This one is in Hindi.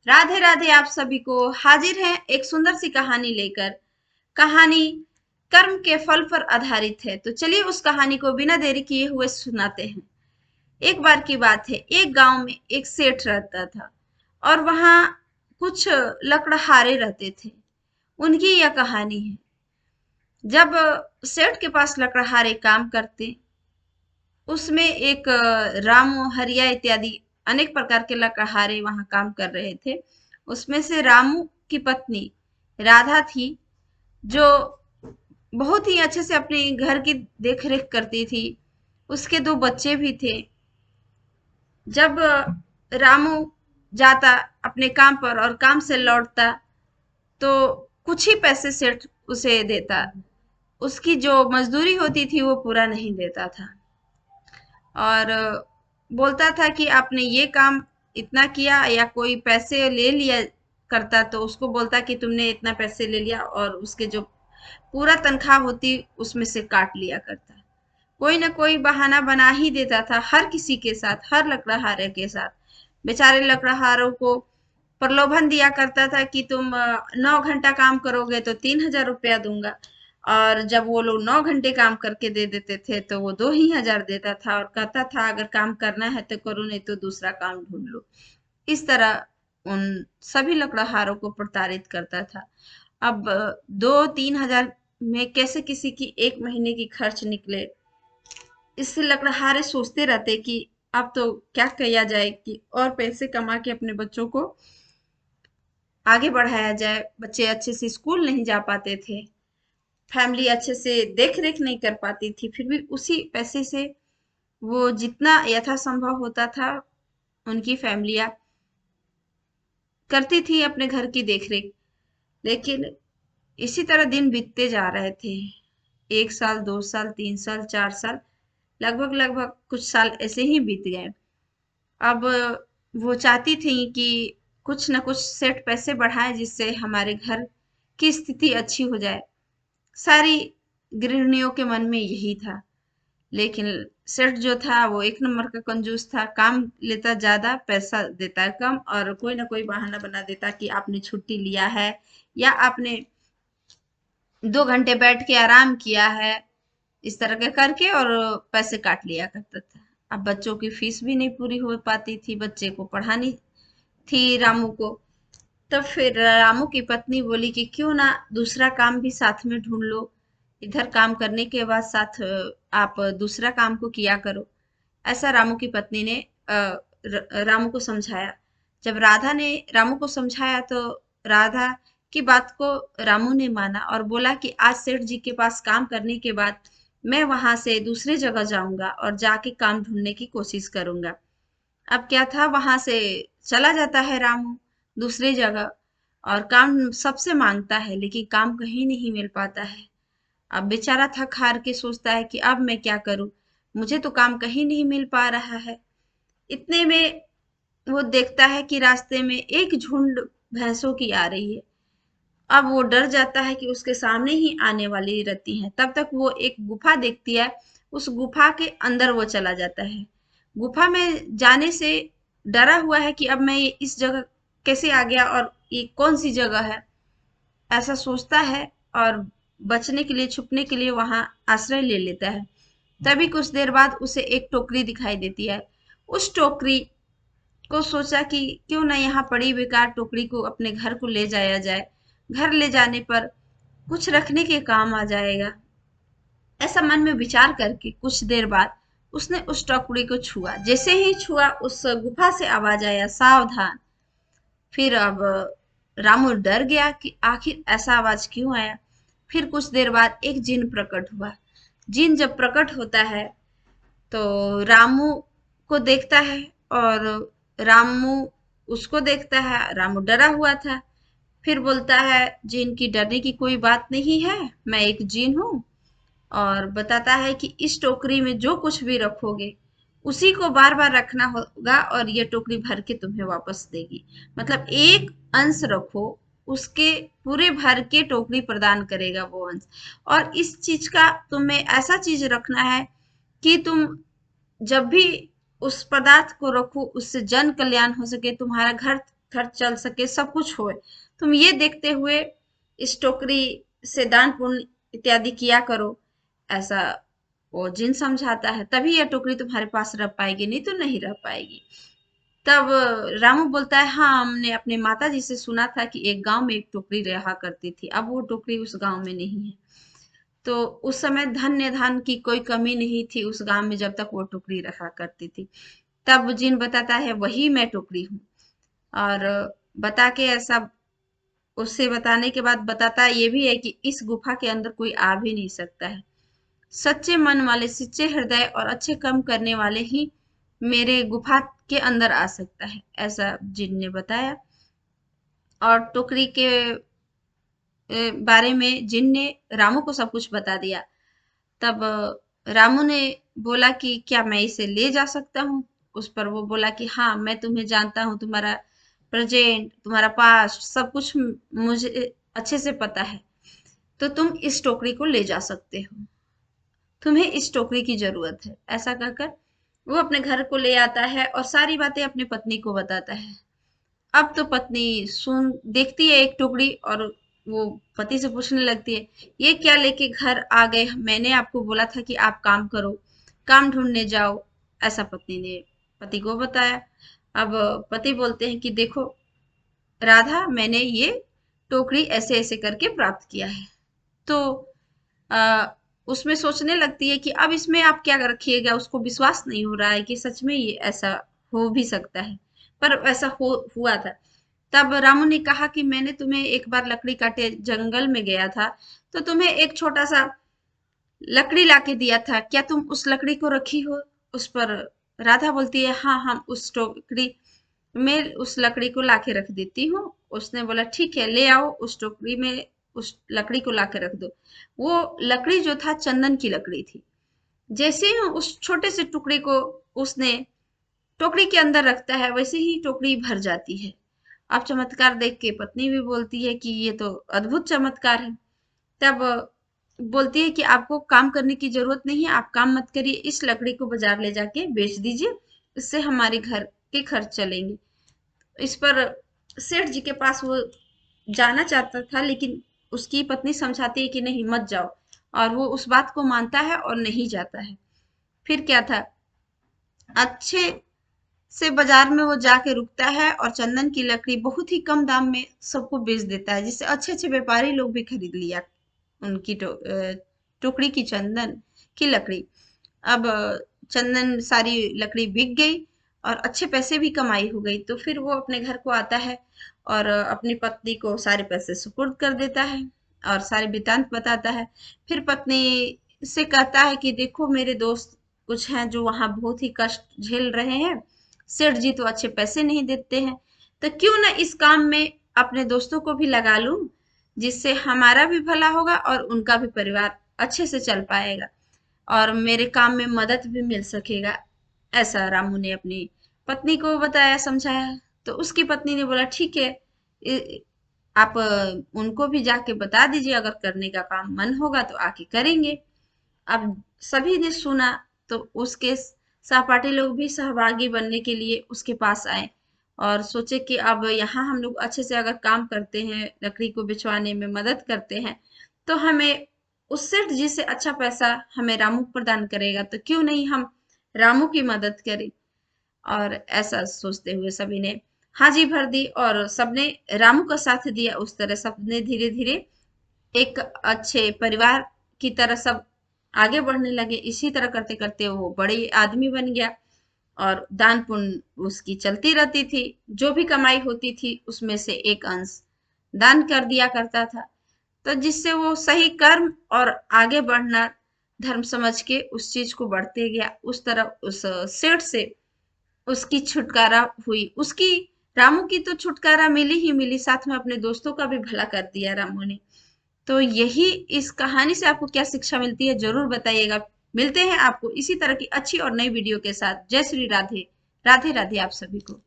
राधे राधे। आप सभी को हाजिर हैं एक सुंदर सी कहानी लेकर। कहानी कर्म के फल पर आधारित है, तो चलिए उस कहानी को बिना देरी किए हुए सुनाते हैं। एक बार की बात है, एक गांव में एक सेठ रहता था और वहां कुछ लकड़हारे रहते थे। उनकी यह कहानी है। जब सेठ के पास लकड़हारे काम करते, उसमें एक रामू हरिया इत्यादि अनेक प्रकार के लकड़हारे वहां काम कर रहे थे। उसमें से रामू की पत्नी राधा थी, जो बहुत ही अच्छे से अपने घर की देखरेख करती थी। उसके दो बच्चे भी थे। जब रामू जाता अपने काम पर और काम से लौटता, तो कुछ ही पैसे सेठ उसे देता। उसकी जो मजदूरी होती थी वो पूरा नहीं देता था और बोलता था कि आपने ये काम इतना किया, या कोई पैसे ले लिया करता तो उसको बोलता कि तुमने इतना पैसे ले लिया, और उसके जो पूरा तनख्वाह होती उसमें से काट लिया करता। कोई ना कोई बहाना बना ही देता था हर किसी के साथ, हर लकड़हारे के साथ। बेचारे लकड़हारों को प्रलोभन दिया करता था कि तुम 9 घंटा काम करोगे तो 3,000 रुपया दूंगा। और जब वो लोग 9 घंटे काम करके दे देते थे तो वो 2 ही हजार देता था और कहता था अगर काम करना है तो करो, नहीं तो दूसरा काम ढूंढ लो। इस तरह उन सभी लकड़हारों को प्रताड़ित करता था। अब 2-3 हजार में कैसे किसी की एक महीने की खर्च निकले, इससे लकड़हारे सोचते रहते कि अब तो क्या किया जाए कि और पैसे कमा के अपने बच्चों को आगे बढ़ाया जाए। बच्चे अच्छे से स्कूल नहीं जा पाते थे, फैमिली अच्छे से देख रेख नहीं कर पाती थी, फिर भी उसी पैसे से वो जितना यथासंभव होता था उनकी फैमिलियां करती थी अपने घर की देखरेख। लेकिन इसी तरह दिन बीतते जा रहे थे। 1 साल, 2 साल, 3 साल, 4 साल, लगभग लगभग कुछ साल ऐसे ही बीत गए। अब वो चाहती थी कि कुछ न कुछ सेठ पैसे बढ़ाए जिससे हमारे घर की स्थिति अच्छी हो जाए। सारी गृहिणियों के मन में यही था। लेकिन सेठ जो था वो एक नंबर का कंजूस था। काम लेता ज्यादा, पैसा देता कम, और कोई ना कोई बहाना बना देता कि आपने छुट्टी लिया है या आपने 2 घंटे बैठ के आराम किया है, इस तरह के करके और पैसे काट लिया करता था। अब बच्चों की फीस भी नहीं पूरी हो पाती थी, बच्चे को पढ़ानी थी रामू को। तब फिर रामू की पत्नी बोली कि क्यों ना दूसरा काम भी साथ में ढूंढ लो। इधर काम करने के बाद साथ आप दूसरा काम को किया करो। ऐसा रामू की पत्नी ने रामू को समझाया। जब राधा ने रामू को समझाया तो राधा की बात को रामू ने माना और बोला कि आज सेठ जी के पास काम करने के बाद मैं वहां से दूसरी जगह जाऊंगा और जाके काम ढूंढने की कोशिश करूंगा। अब क्या था, वहां से चला जाता है रामू दूसरी जगह और काम सबसे मांगता है, लेकिन काम कहीं नहीं मिल पाता है। अब बेचारा थक हार के सोचता है कि अब मैं क्या करूं, मुझे तो काम कहीं नहीं मिल पा रहा है। इतने में वो देखता है कि रास्ते में एक झुंड भैंसों की आ रही है। अब वो डर जाता है कि उसके सामने ही आने वाली रहती हैं। तब तक वो एक गुफा देखती है, उस गुफा के अंदर वो चला जाता है। गुफा में जाने से डरा हुआ है कि अब मैं इस जगह कैसे आ गया और ये कौन सी जगह है, ऐसा सोचता है और बचने के लिए, छुपने के लिए वहां आश्रय ले लेता है। तभी कुछ देर बाद उसे एक टोकरी दिखाई देती है। उस टोकरी को सोचा कि क्यों ना यहाँ पड़ी बेकार टोकरी को अपने घर को ले जाया जाए। घर ले जाने पर कुछ रखने के काम आ जाएगा। ऐसा मन में विचार करके कुछ देर बाद उसने उस टोकरी को छुआ। जैसे ही छुआ, उस गुफा से आवाज आया, सावधान। फिर अब रामू डर गया कि आखिर ऐसा आवाज क्यों आया। फिर कुछ देर बाद एक जिन प्रकट हुआ। जिन जब प्रकट होता है तो रामू को देखता है और रामू उसको देखता है। रामू डरा हुआ था। फिर बोलता है, जिन की डरने की कोई बात नहीं है, मैं एक जिन हूँ। और बताता है कि इस टोकरी में जो कुछ भी रखोगे उसी को बार बार रखना होगा और ये टोकरी भर के तुम्हें वापस देगी। मतलब एक अंश रखो, उसके पूरे भर के टोकरी प्रदान करेगा वो अंश। और इस चीज का तुम्हें ऐसा चीज रखना है कि तुम जब भी उस पदार्थ को रखो उससे जन कल्याण हो सके, तुम्हारा घर खर्च चल सके, सब कुछ होए। तुम ये देखते हुए इस टोकरी से दान पुण्य इत्यादि किया करो। ऐसा वो जिन समझाता है, तभी यह टोकरी तुम्हारे पास रह पाएगी, नहीं तो नहीं रह पाएगी। तब रामू बोलता है, हाँ हमने अपने माता जी से सुना था कि एक गांव में एक टोकरी रहा करती थी, अब वो टोकरी उस गांव में नहीं है। तो उस समय धन्य धन की कोई कमी नहीं थी उस गांव में, जब तक वो टोकरी रखा करती थी। तब जिन बताता है, वही मैं टोकरी हूँ। और बता के ऐसा, उससे बताने के बाद बताता ये भी है कि इस गुफा के अंदर कोई आ भी नहीं सकता है। सच्चे मन वाले, सच्चे हृदय और अच्छे कर्म करने वाले ही मेरे गुफा के अंदर आ सकता है, ऐसा जिन ने बताया। और टोकरी के बारे में जिन ने रामू को सब कुछ बता दिया। तब रामू ने बोला कि क्या मैं इसे ले जा सकता हूँ। उस पर वो बोला कि हाँ, मैं तुम्हें जानता हूँ, तुम्हारा प्रेजेंट, तुम्हारा पास्ट, सब कुछ मुझे अच्छे से पता है। तो तुम इस टोकरी को ले जा सकते हो, तुम्हें इस टोकरी की जरूरत है। ऐसा कहकर वो अपने घर को ले आता है और सारी बातें अपनी पत्नी को बताता है। अब तो पत्नी सुन देखती है एक टुकड़ी, और वो पति से पूछने लगती है, ये क्या लेके घर आ गए, मैंने आपको बोला था कि आप काम करो, काम ढूंढने जाओ। ऐसा पत्नी ने पति को बताया। अब पति बोलते हैं कि देखो राधा, मैंने ये टोकरी ऐसे ऐसे करके प्राप्त किया है। तो आ, उसमें सोचने लगती है कि अब इसमें आप क्या रखिएगा। उसको विश्वास नहीं हो रहा है कि सच में ये ऐसा हो भी सकता है, पर ऐसा हुआ था। तब रामू ने कहा कि मैंने तुम्हें एक बार लकड़ी काटे जंगल में गया था, तो तुम्हें एक छोटा सा लकड़ी लाके दिया था, क्या तुम उस लकड़ी को रखी हो। उस पर राधा बोलती है, हाँ हम उस टोकरी में उस लकड़ी को लाके रख देती हूँ। उसने बोला ठीक है, ले आओ उस टोकरी में उस लकड़ी को लाके रख दो। वो लकड़ी जो था चंदन की लकड़ी थी। जैसे ही उस छोटे से टुकड़े को उसने टोकरी के अंदर रखता है, वैसे ही टोकरी भर जाती है। अब चमत्कार देख के पत्नी भी बोलती है कि ये तो अद्भुत चमत्कार है। तब बोलती है कि आपको काम करने की जरूरत नहीं है, आप काम मत करिए, इस लकड़ी को बाजार ले जाके बेच दीजिए, इससे हमारे घर के खर्च चलेंगे। इस पर सेठ जी के पास वो जाना चाहता था, लेकिन उसकी पत्नी समझाती है कि नहीं मत जाओ, और वो उस बात को मानता है और नहीं जाता है। फिर क्या था, अच्छे से बाजार में वो जाके रुकता है और चंदन की लकड़ी बहुत ही कम दाम में सबको बेच देता है, जिससे अच्छे अच्छे व्यापारी लोग भी खरीद लिया उनकी टोकरी की चंदन की लकड़ी। अब चंदन सारी लकड़ी बिक गई और अच्छे पैसे भी कमाई हो गई। तो फिर वो अपने घर को आता है और अपनी पत्नी को सारे पैसे सुपुर्द कर देता है और सारे वृतांत बताता है। फिर पत्नी से कहता है कि देखो मेरे दोस्त कुछ हैं जो वहां बहुत ही कष्ट झेल रहे हैं, सेठ जी तो अच्छे पैसे नहीं देते हैं, तो क्यों ना इस काम में अपने दोस्तों को भी लगा लूं, जिससे हमारा भी भला होगा और उनका भी परिवार अच्छे से चल पाएगा और मेरे काम में मदद भी मिल सकेगा। ऐसा रामू ने अपनी पत्नी को बताया, समझाया। तो उसकी पत्नी ने बोला ठीक है, आप उनको भी जाके बता दीजिए, अगर करने का काम मन होगा तो आके करेंगे। अब सभी ने सुना, तो उसके सहपाठी लोग भी सहभागी बनने के लिए उसके पास आए और सोचे कि अब यहाँ हम लोग अच्छे से अगर काम करते हैं, लकड़ी को बिछवाने में मदद करते हैं, तो हमें उस सेठ जी से अच्छा पैसा हमें रामू प्रदान करेगा, तो क्यों नहीं हम रामू की मदद करें। और ऐसा सोचते हुए सभी ने हाजी भर दी और सबने रामू का साथ दिया। उस तरह सबने धीरे धीरे एक अच्छे परिवार की तरह सब आगे बढ़ने लगे। इसी तरह करते करते वो बड़े आदमी बन गया और दान पुण्य उसकी चलती रहती थी। जो भी कमाई होती थी उसमें से एक अंश दान कर दिया करता था, तो जिससे वो सही कर्म और आगे बढ़ना धर्म समझ के उस चीज को बढ़ते गया। उस तरह उस सेठ से उसकी छुटकारा हुई। उसकी रामू की तो छुटकारा मिली ही मिली, साथ में अपने दोस्तों का भी भला कर दिया रामू ने। तो यही इस कहानी से आपको क्या शिक्षा मिलती है जरूर बताइएगा। मिलते हैं आपको इसी तरह की अच्छी और नई वीडियो के साथ। जय श्री राधे। राधे राधे आप सभी को।